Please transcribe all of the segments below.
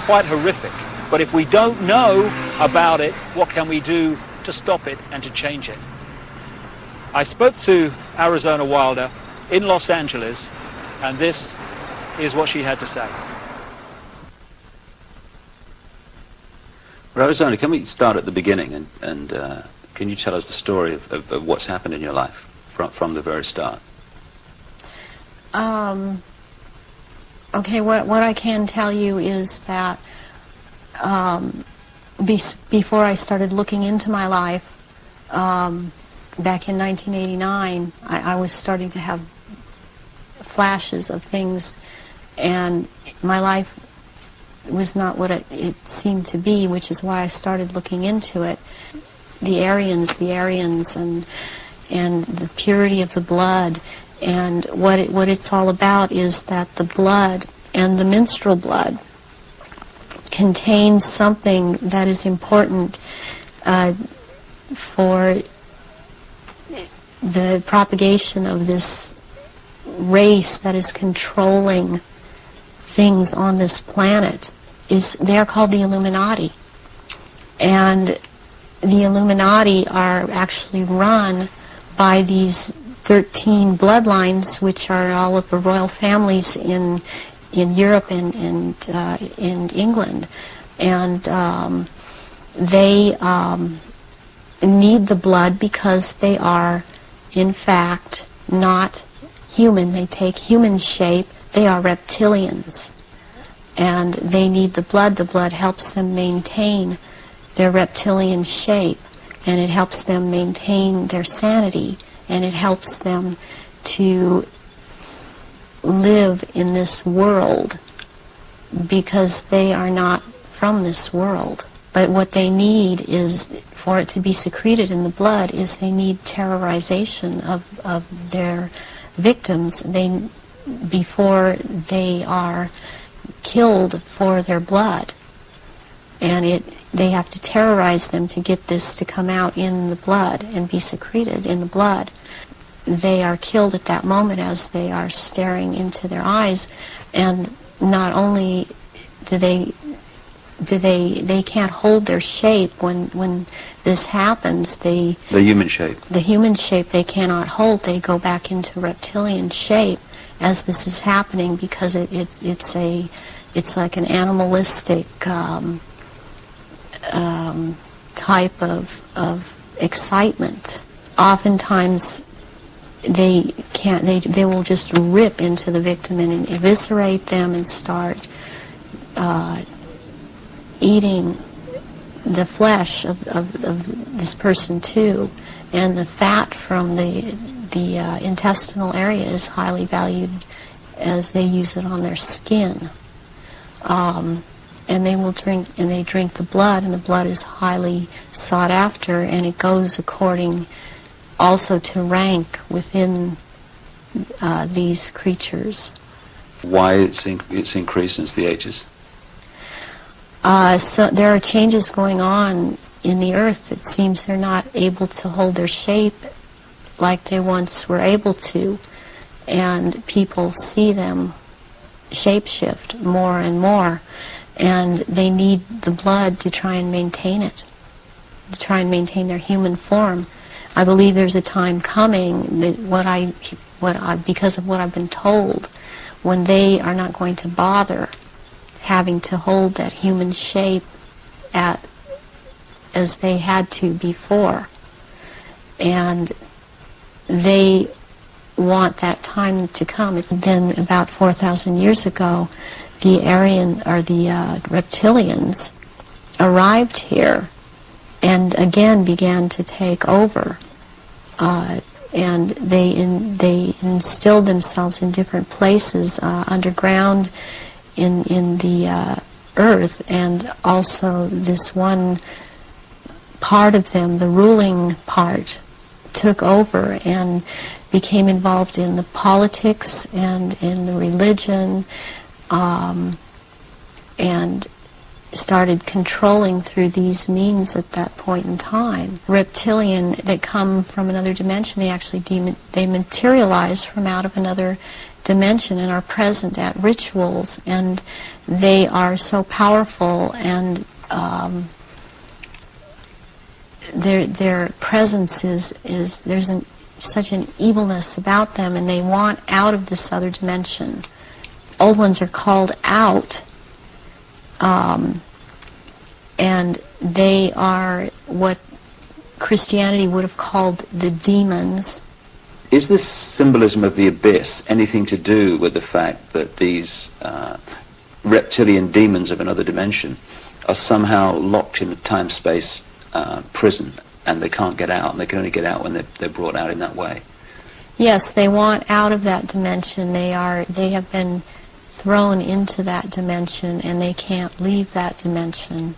quite horrific. But if we don't know about it, what can we do to stop it and to change it? I spoke to Arizona Wilder in Los Angeles, and this is what she had to say. Arizona, can we start at the beginning, and can you tell us the story of what's happened in your life from the very start? Okay, what I can tell you is that before I started looking into my life, back in 1989, I was starting to have flashes of things, and my life was not what it seemed to be, which is why I started looking into it. The Aryans, and the purity of the blood, and what it's all about is that the blood and the menstrual blood contains something that is important for the propagation of this race that is controlling things on this planet. They're called the Illuminati, and the Illuminati are actually run by these 13 bloodlines, which are all of the royal families in Europe and in England, and they need the blood because they are, in fact, not human. They take human shape. They are reptilians, and they need the blood. The blood helps them maintain their reptilian shape, and it helps them maintain their sanity, and it helps them to live in this world because they are not from this world. But what they need is, for it to be secreted in the blood, is they need terrorization of their victims before they are killed for their blood. And they have to terrorize them to get this to come out in the blood and be secreted in the blood. They are killed at that moment as they are staring into their eyes, and not only do they can't hold their shape when this happens. The human shape. The human shape they cannot hold. They go back into reptilian shape as this is happening, because it's like an animalistic type of excitement. Oftentimes they will just rip into the victim and eviscerate them and start eating the flesh of this person too, and the fat from the intestinal area is highly valued, as they use it on their skin. And they will drink the blood, and the blood is highly sought after, and it goes according also to rank within these creatures. Why it's increased since the ages? So there are changes going on in the earth. It seems they're not able to hold their shape like they once were able to, and people see them shapeshift more and more, and they need the blood to try and maintain it, to try and maintain their human form. I believe there's a time coming that because of what I've been told, when they are not going to bother having to hold that human shape as they had to before, and they want that time to come. It's been about 4,000 years ago, the Aryan, or the reptilians, arrived here and again began to take over, and they instilled themselves in different places underground in the earth, and also this one part of them, the ruling part, took over and became involved in the politics and in the religion, and started controlling through these means at that point in time. Reptilian that come from another dimension, they actually they materialize from out of another dimension and are present at rituals, and they are so powerful, and their presence is there's such an evilness about them, and they want out of this other dimension. Old ones are called out, and they are what Christianity would have called the demons. Is this symbolism of the abyss anything to do with the fact that these reptilian demons of another dimension are somehow locked in a time-space prison, and they can't get out, and they can only get out when they're brought out in that way? Yes, they want out of that dimension. They have been thrown into that dimension, and they can't leave that dimension.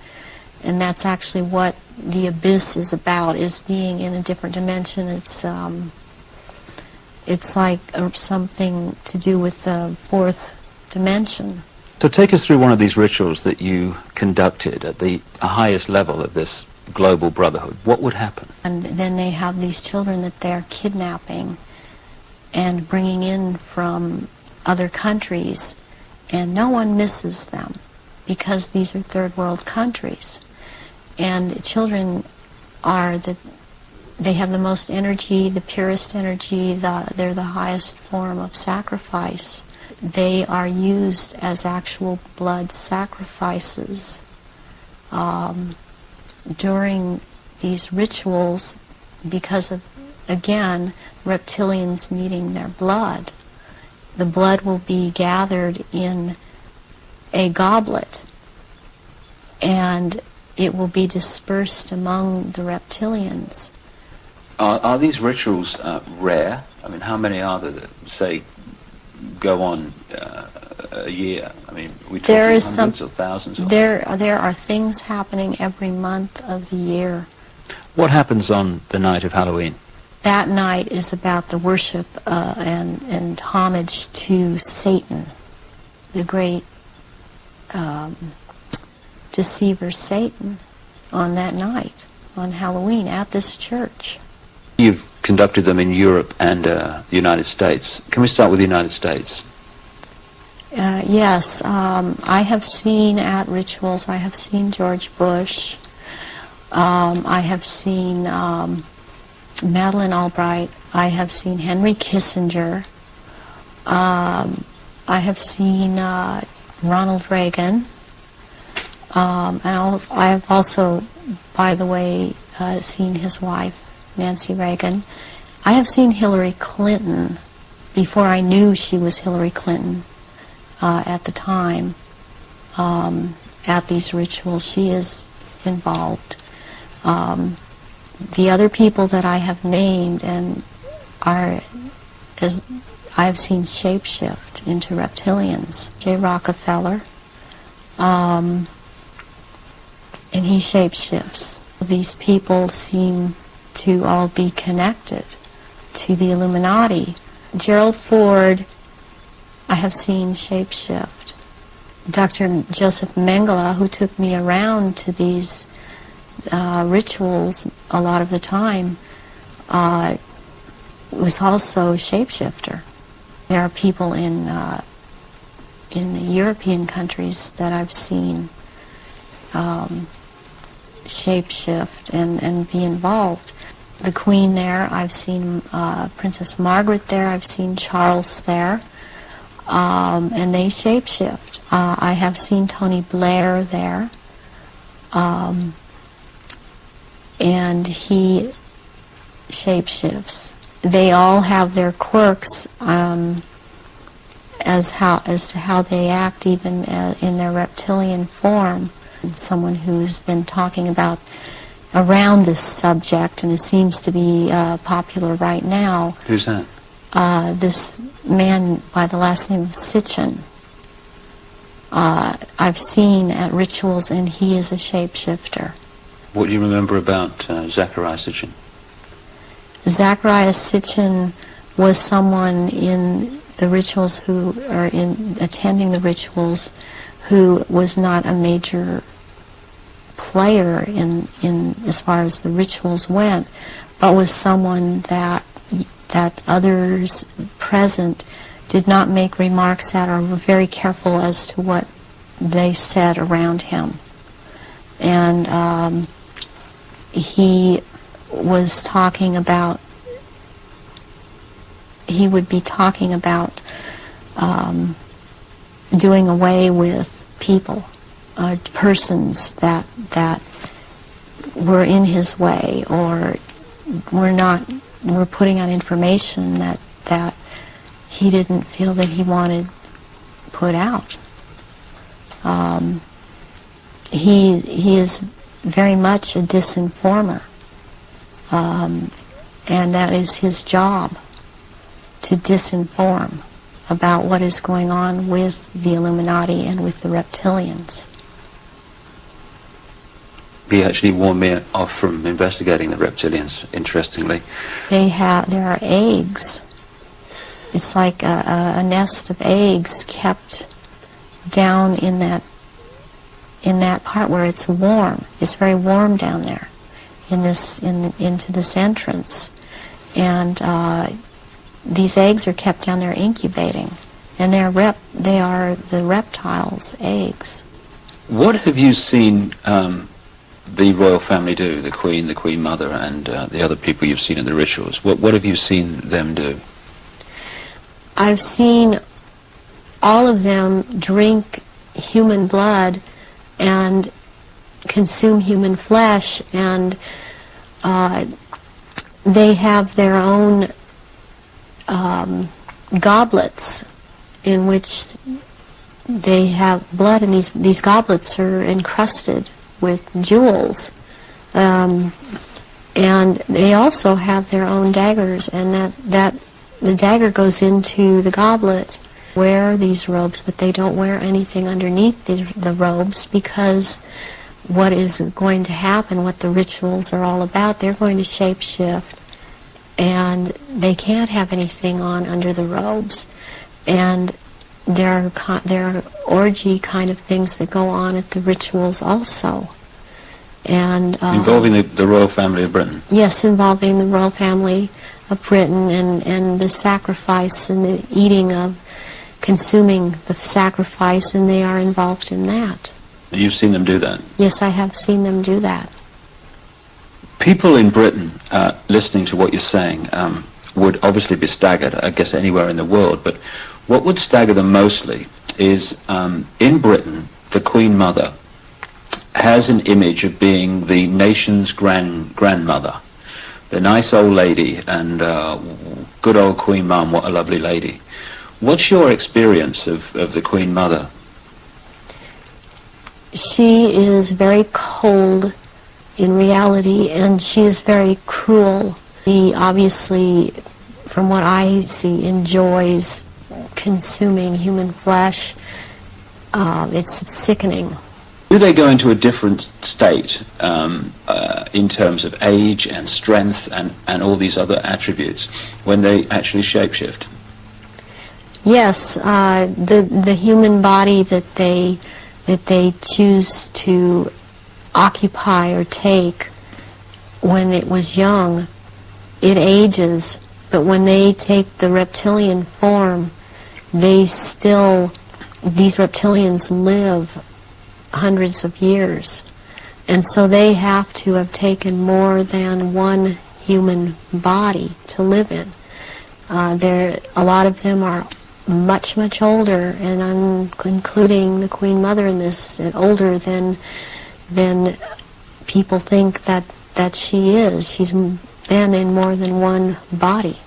And that's actually what the abyss is about, is being in a different dimension. It's like something to do with the fourth dimension. So take us through one of these rituals that you conducted at the highest level of this global brotherhood. What would happen? And then they have these children that they're kidnapping and bringing in from other countries, and no one misses them because these are third world countries. And the children they have the most energy, the purest energy, they're the highest form of sacrifice. They are used as actual blood sacrifices during these rituals because of, again, reptilians needing their blood. The blood will be gathered in a goblet, and it will be dispersed among the reptilians. Are these rituals rare? I mean, how many are there that, say, go on a year? I mean, we talking hundreds or thousands? There are things happening every month of the year. What happens on the night of Halloween? That night is about the worship and homage to Satan, the great deceiver Satan, on that night, on Halloween, at this church. You've conducted them in Europe and the United States. Can we start with the United States? Yes, I have seen at rituals, I have seen George Bush, I have seen Madeleine Albright, I have seen Henry Kissinger, I have seen Ronald Reagan, and I have also, by the way, seen his wife, Nancy Reagan. I have seen Hillary Clinton before I knew she was Hillary Clinton at the time. At these rituals, she is involved. The other people that I have named and I have seen shapeshift into reptilians. J. Rockefeller, and he shapeshifts. These people seem to all be connected to the Illuminati. Gerald Ford, I have seen shapeshift. Dr. Joseph Mengele, who took me around to these rituals a lot of the time, was also a shapeshifter. There are people in the European countries that I've seen shapeshift and be involved. The Queen there, I've seen Princess Margaret there, I've seen Charles there, and they shapeshift. I have seen Tony Blair there, and he shapeshifts. They all have their quirks as to how they act, even in their reptilian form. Someone who's been talking about around this subject, and it seems to be popular right now. Who's that? This man by the last name of Sitchin. I've seen at rituals, and he is a shapeshifter. What do you remember about Zachariah Sitchin? Zachariah Sitchin was someone in the rituals attending the rituals who was not a major player in as far as the rituals went, but was someone that others present did not make remarks at or were very careful as to what they said around him. And he was talking about, he would be talking about doing away with people, persons that were in his way or were putting out information that he didn't feel that he wanted put out. He is very much a disinformer, and that is his job, to disinform about what is going on with the Illuminati and with the reptilians. He actually warned me off from investigating the reptilians, interestingly. There are eggs. It's like a nest of eggs kept down in that part where it's warm. It's very warm down there into this entrance. And these eggs are kept down there incubating. And they are the reptiles' eggs. What have you seen the royal family do, the Queen Mother, and the other people you've seen in the rituals? What have you seen them do? I've seen all of them drink human blood and consume human flesh, and they have their own goblets in which they have blood, and these goblets are encrusted with jewels, and they also have their own daggers, and that the dagger goes into the goblet. Wear these robes, but they don't wear anything underneath the robes, because what is going to happen, what the rituals are all about, they're going to shapeshift, and they can't have anything on under the robes. And there are orgy kind of things that go on at the rituals also. And involving the royal family of Britain? Yes, involving the royal family of Britain, and the sacrifice and the eating of, consuming the sacrifice, and they are involved in that. You've seen them do that? Yes, I have seen them do that. People in Britain, listening to what you're saying, would obviously be staggered, I guess anywhere in the world, but what would stagger them mostly is, in Britain, the Queen Mother has an image of being the nation's grandmother. The nice old lady, and good old Queen Mum, what a lovely lady. What's your experience of the Queen Mother? She is very cold in reality, and she is very cruel. She obviously, from what I see, enjoys consuming human flesh. It's sickening. Do they go into a different state in terms of age and strength and all these other attributes when they actually shapeshift? Yes, the human body that they choose to occupy or take when it was young, it ages, but when they take the reptilian form, these reptilians live hundreds of years, and so they have to have taken more than one human body to live in. A lot of them are much, much older, and I'm including the Queen Mother in this, older than people think that she is. She's been in more than one body,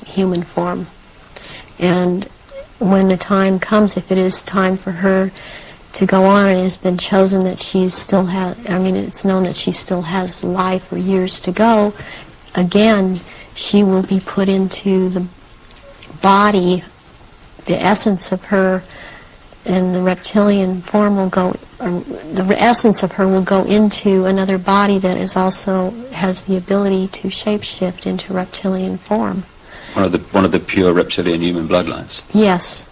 human form. And when the time comes, if it is time for her to go on, and it has been chosen that she still has, it's known that she still has life or years to go, again, she will be put into the body, the essence of her, and the reptilian form will go, the essence of her will go into another body that is also has the ability to shapeshift into reptilian form. One of the pure reptilian human bloodlines? Yes.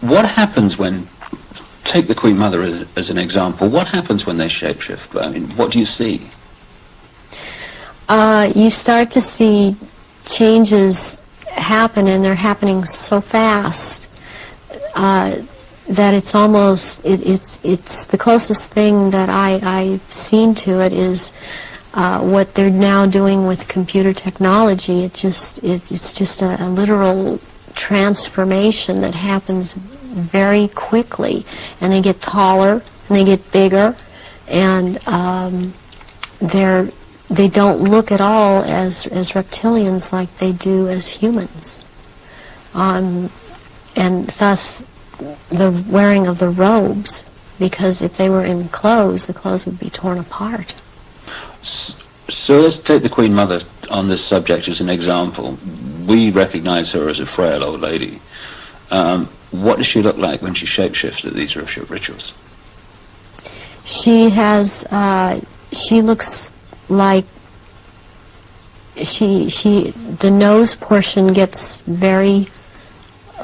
What happens when, take the Queen Mother as an example, what happens when they shapeshift? What do you see? You start to see changes happen, and they're happening so fast that it's almost it's the closest thing that I've seen to it is what they're now doing with computer technology. It's just a literal transformation that happens very quickly, and they get taller and they get bigger, and they don't look at all as reptilians like they do as humans, and thus the wearing of the robes, because if they were in clothes, the clothes would be torn apart. So let's take the Queen Mother on this subject as an example. We recognize her as a frail old lady. What does she look like when she shapeshifts at these rituals? She has, she looks like, the nose portion gets very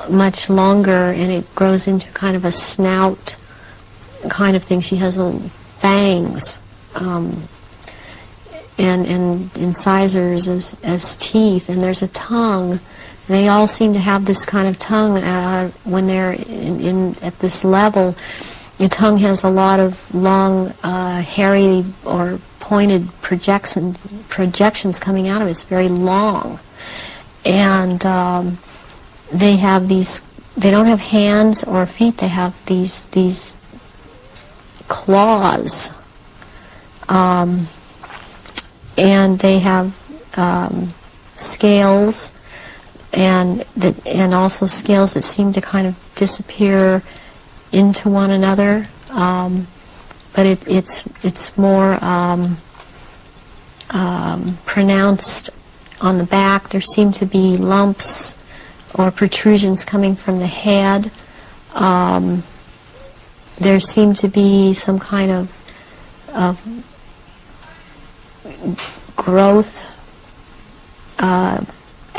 much longer, and it grows into kind of a snout kind of thing. She has little fangs, and incisors as teeth, and there's a tongue. They all seem to have this kind of tongue when they're at this level. The tongue has a lot of long, hairy or pointed projections coming out of it. It's very long. And they have these, they don't have hands or feet, they have these claws. And they have scales, and also scales that seem to kind of disappear into one another, but it's more pronounced on the back. There seem to be lumps or protrusions coming from the head. There seem to be some kind of growth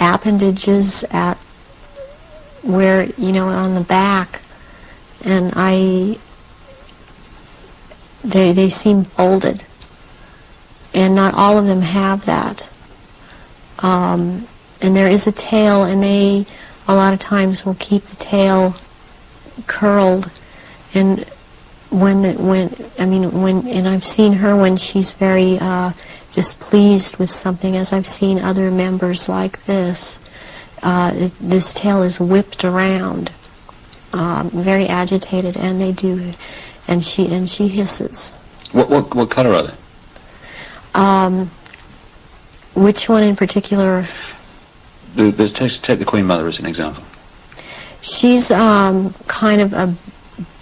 appendages at where, on the back, and they seem folded, and not all of them have that. And there is a tail, and they a lot of times will keep the tail curled, and and I've seen her when she's very displeased with something, as I've seen other members like this. This tail is whipped around, very agitated, and they do, and she hisses. What color are they? Which one in particular? Take the Queen Mother as an example. She's kind of a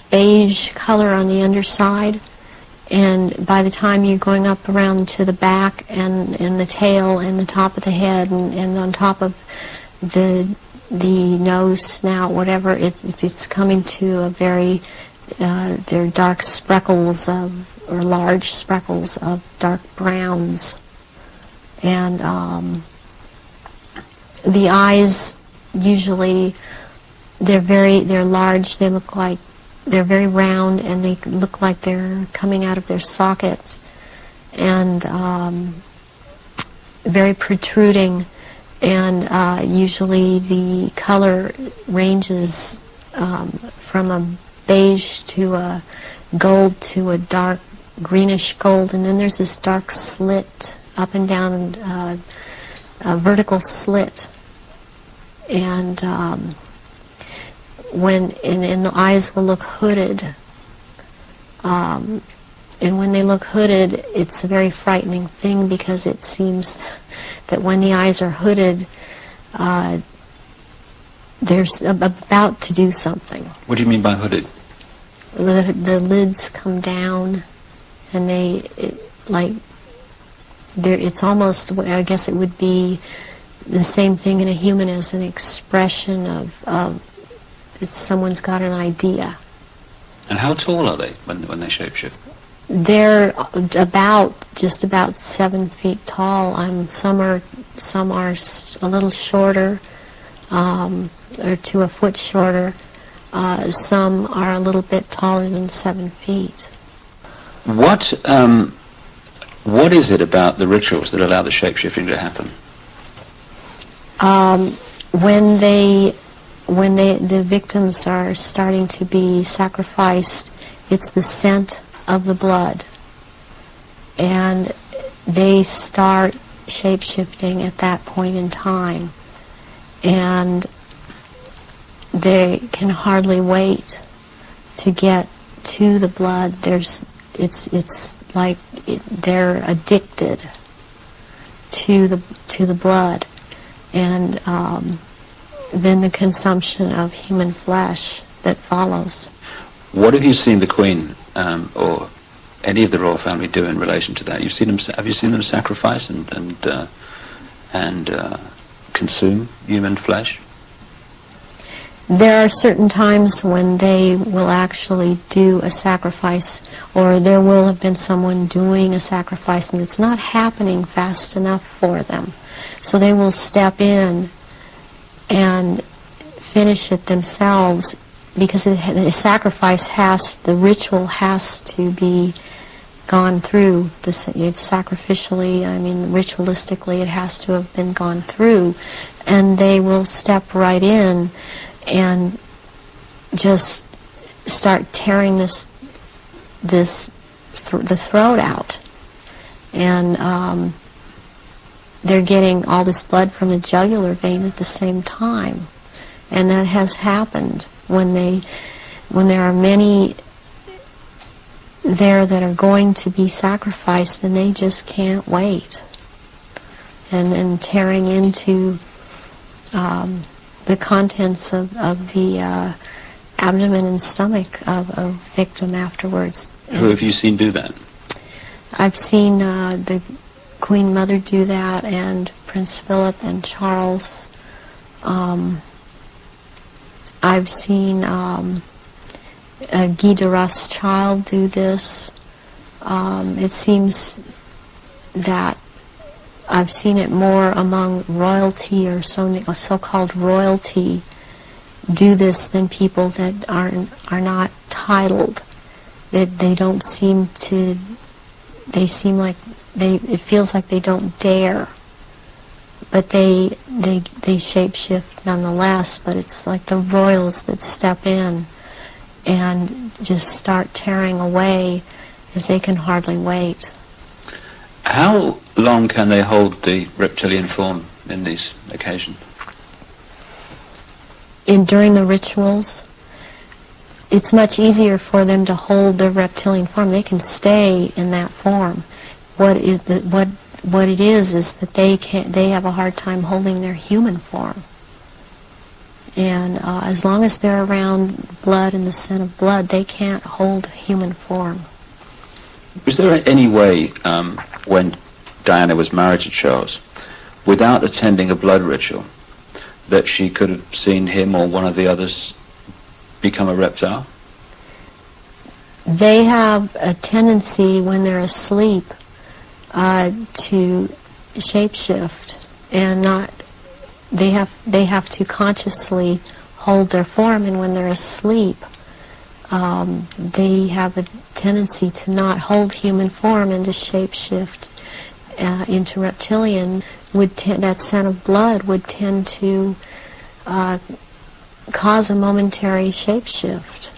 beige color on the underside, and by the time you're going up around to the back and the tail and the top of the head and on top of the nose, snout, whatever, it's coming to a very they're dark speckles or large speckles of dark browns, and the eyes usually they're large. They look like they're very round, and they look like they're coming out of their sockets, and very protruding, and usually the color ranges from a beige to a gold to a dark greenish gold, and then there's this dark slit up and down, a vertical slit, and and the eyes will look hooded, and when they look hooded, it's a very frightening thing, because it seems that when the eyes are hooded, they're about to do something. What do you mean by hooded? The lids come down, and it's almost, I guess it would be the same thing in a human as an expression of someone's got an idea. And how tall are they when they shapeshift? They're just about 7 feet tall. Some are a little shorter, or to a foot shorter. Some are a little bit taller than 7 feet. What is it about the rituals that allow the shapeshifting to happen? when the victims are starting to be sacrificed, it's the scent of the blood, and they start shape-shifting at that point in time, and they can hardly wait to get to the blood. It's like they're addicted to the blood, and then the consumption of human flesh that follows. What have you seen the Queen or any of the royal family do in relation to that? Have you seen them sacrifice and consume human flesh? There are certain times when they will actually do a sacrifice, or there will have been someone doing a sacrifice, and it's not happening fast enough for them. So they will step in and finish it themselves, because the sacrifice the ritual has to be gone through. It's sacrificially, ritualistically, it has to have been gone through, and they will step right in and just start tearing the throat out, and they're getting all this blood from the jugular vein at the same time, and that has happened when there are many there that are going to be sacrificed, and they just can't wait, and tearing into the contents of the abdomen and stomach of a victim afterwards. Who have you seen do that? I've seen the Queen Mother do that, and Prince Philip and Charles. I've seen Guy de Rothschild do this. It seems that I've seen it more among royalty, or so-called royalty, do this than people that are not titled. They don't seem to. They seem like it feels like they don't dare, but they shape-shift nonetheless. But it's like the royals that step in and just start tearing away, as they can hardly wait. How long can they hold the reptilian form in these occasions? During the rituals, it's much easier for them to hold their reptilian form. They can stay in that form. What it is that they have a hard time holding their human form. And as long as they're around blood and the scent of blood, they can't hold human form. Was there any way, when Diana was married to Charles, without attending a blood ritual, that she could have seen him or one of the others become a reptile? They have a tendency when they're asleep to shapeshift, and they have to consciously hold their form, and when they're asleep, they have a tendency to not hold human form and to shapeshift into reptilian. That scent of blood would tend to cause a momentary shapeshift.